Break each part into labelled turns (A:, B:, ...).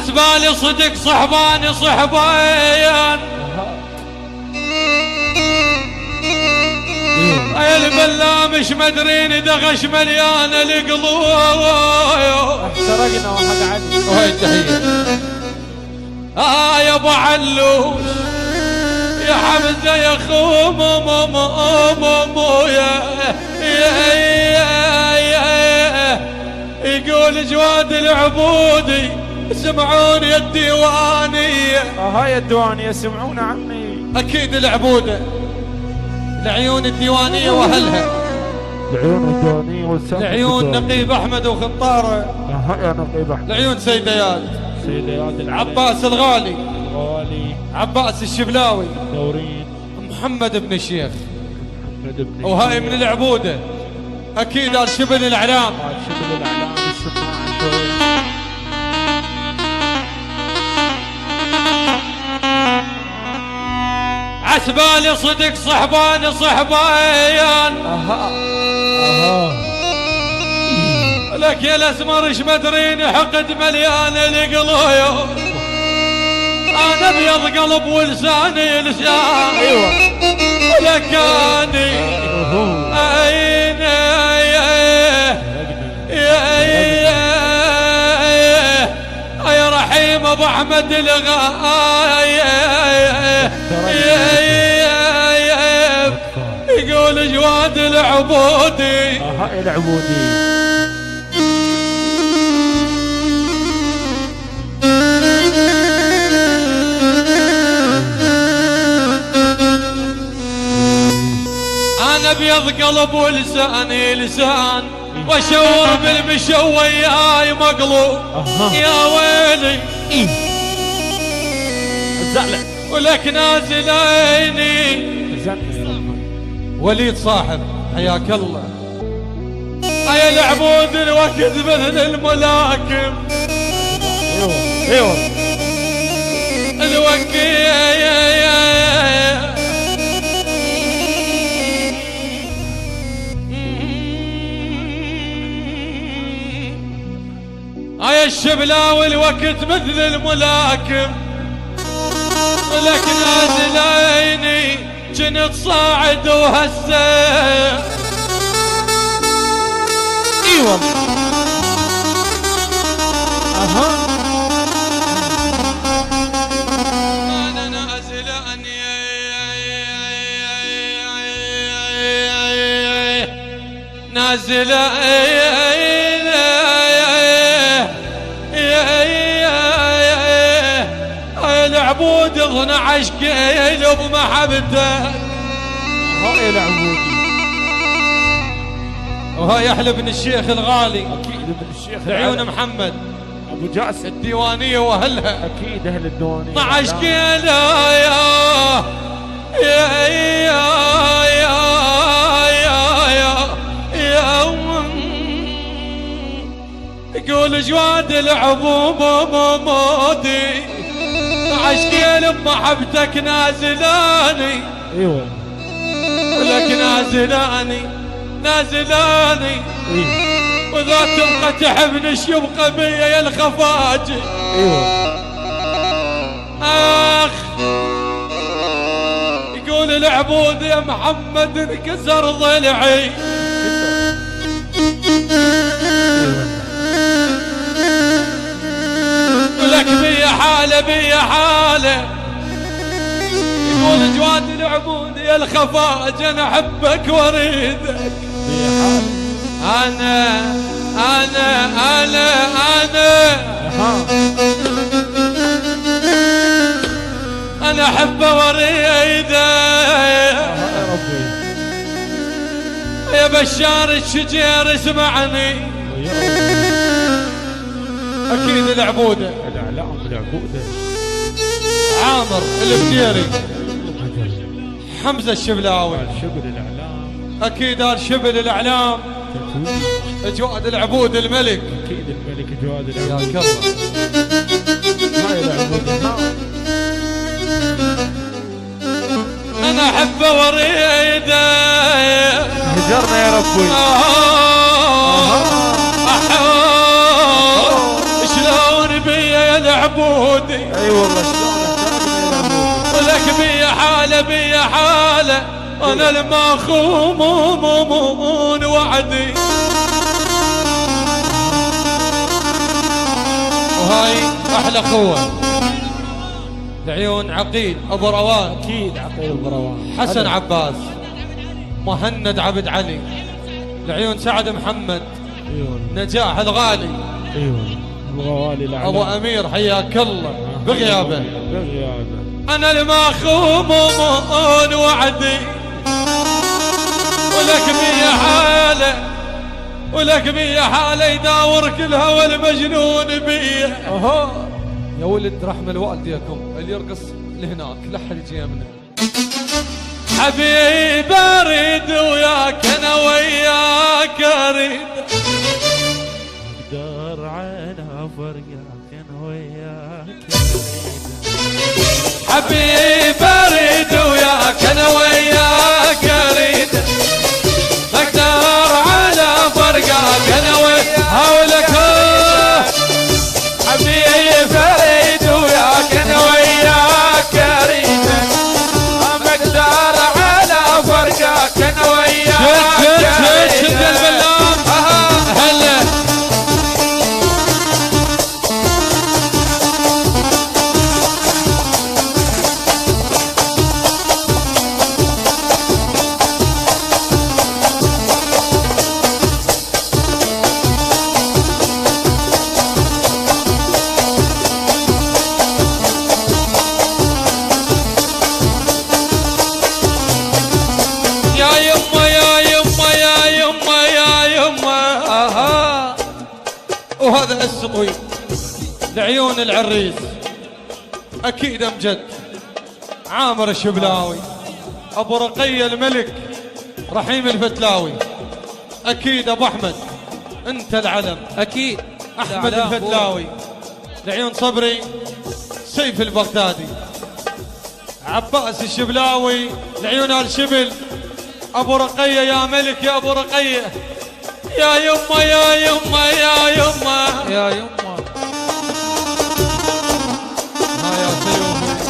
A: عسبالي صدق صحباني صحبان يا البلا مش مدرين دغش مليان القلوب
B: احترقنا واحد عدل
A: وهي التحية يا ابو علوش يا حمزة يا اخو مو يقول جواد العبودي سمعوني الديوانية
B: هاي الديوانية سمعونا عمي
A: اكيد العبودة العيون الديوانية واهلها
B: العيون الديوانية والسمع
A: العيون نقيب احمد وخطاره
B: يا نقيب احمد
A: العيون سيديات
B: سيديات
A: عباس الغالي
B: الغالي
A: عباس الشبلاوي
B: دورين
A: محمد بن الشيخ
B: محمد بن
A: وهاي من العبودة اكيد الشبل الاعلام
B: شبل الاعلام السماع شوي
A: عسبالي صدق صحباني صحبان لك يا الاسمر ايش مدرين حقد مليان القلوب انا ابيض قلب ولساني لسان
B: ايوه
A: ولكاني اين يا رحيم ابو احمد الغايب يقول جواد العبودي
B: العبودي
A: انا ابيض قلب ولساني لسان واشور بالمشوي يا مقلوب يا ويلي
B: الزعلة
A: ولك نازل عيني وليد صاحب حياك الله يا العبود الوقت مثل الملاكم
B: ايوه
A: الوقت يا الشبلاوي الوقت مثل الملاكم لك نازل عيني جنت صاعد وهسه
B: ايوه
A: انا نازل نازل العبود 12 كيلو بمحبته
B: هاي العبودي
A: وهاي احلى بن الشيخ الغالي
B: اكيد ابن الشيخ
A: عيون محمد
B: ابو جاسم
A: الديوانية واهلها
B: اكيد اهل الديوانية
A: 12 كيلو يقول جواد العبوب مودي 12 كيلو بمحبتك نازلاني
B: ايوه
A: ولك نازلاني وذا تبقى تحبنش يبقى بيا يا الخفاجي
B: ايوه
A: اخ يقول العبود يا محمد انكسر ضلعي ولك بيا حالة يقول جواد العبود يا الخفاج انا احبك واريدك انا احبه واريدك يا بشار الشجير اسمعني اكيد العبوده
B: الاعلام العبوده
A: عامر البديري حمزه الشبلاوي
B: شبل الاعلام
A: اكيد شبل الاعلام جواد العبود الملك
B: اكيد الملك جواد
A: يا
B: العبود
A: كرم
B: هاي العبوده
A: انا احبه واريده
B: هجرنا يا ربي
A: شلون بيا يا العبود
B: اي والله شلون
A: ولك بي حالة بي حالة انا المخمومون وعدي. وهاي احلى قوة لعيون عقيل ابو روان.
B: اكيد عقيل ابو روان.
A: حسن عباس، مهند عبد علي، لعيون سعد محمد،
B: ايوه
A: نجاح الغالي،
B: ايوه الغوالي الاعلام
A: ابو امير حياك الله بغيابه.
B: بغيابه
A: انا المخمومون وعدي ولك بي حاله ولك بي حاله يداور كل هوى المجنون بي. اها يا ولد رحم الوالديكم اللي يرقص لهناك لحد يجينا. حبيب اريد وياك انا وياك اريد
B: اقدر على فرقك انا وياك.
A: حبيب اريد وياك انا وياك اريد اقدر على فرقك انا وياك. هولك حبيب اريد وياك انا وياك اريد اقدر على فرقك انا وياك. شد البلام هلا وهذا السطوي لعيون العريس اكيد امجد عامر الشبلاوي، ابو رقية الملك رحيم الفتلاوي، اكيد ابو احمد انت العلم،
C: اكيد
A: احمد الفتلاوي، لعيون صبري سيف البغدادي، عباس الشبلاوي، لعيون ال شبل، ابو رقية يا ملك يا ابو رقية، يا يما يا يما يا يما
C: يا يما
A: ها يا سيوفي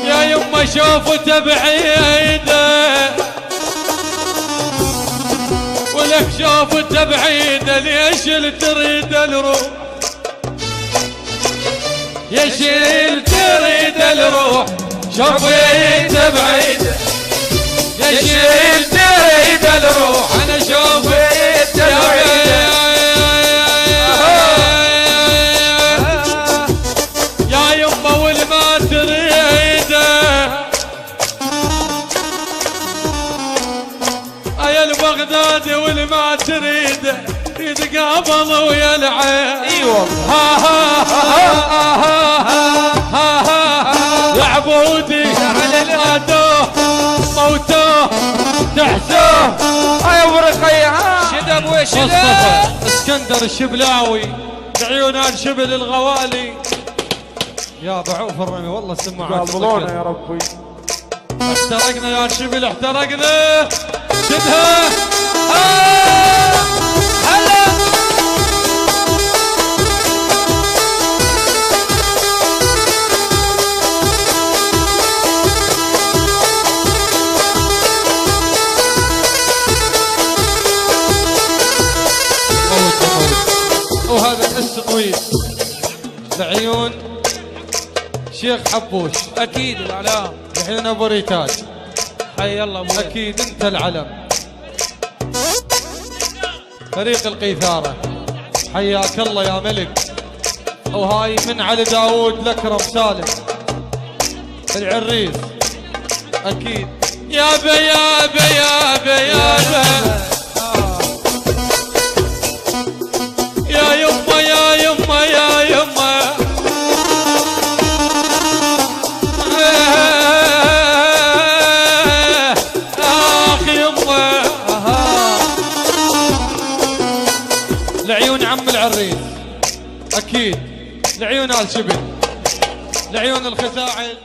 A: يا يما شوفته بعيده ولك شوفته بعيده ليش تريد الروح يا شيل تريد الروح شوفته بعيده يا شيل تريد الروح انا شوفته يا يما والما تريده يا البغدادي والما تريده يتقابل ويلعب.
C: اي والله
A: يا عبودي نادوه موتوه تحسوه
C: يا ابو رقية شدب وشدب.
A: مصطفى اسكندر الشبلاوي لعيون ال شبل الغوالي. يا بعوف الرمي والله السماعات
B: قابلونا يا ربي.
A: احترقنا يا شبل احترقنا شدها
C: هلا
A: وهذا السطويل لعيون شيخ حبوش
C: اكيد الاعلام
A: لعيون ابو ريتاج.
C: حي الله ابوي
A: اكيد انت العلم. فريق القيثارة حياك الله يا ملك. وهاي من علي داود الاكرم سالم العريس اكيد يا بي يا بي يا بي يا بي يا يما يا يما يا يما اخ يما لعيون عم العريس اكيد لعيون ال شبل لعيون الخزاعل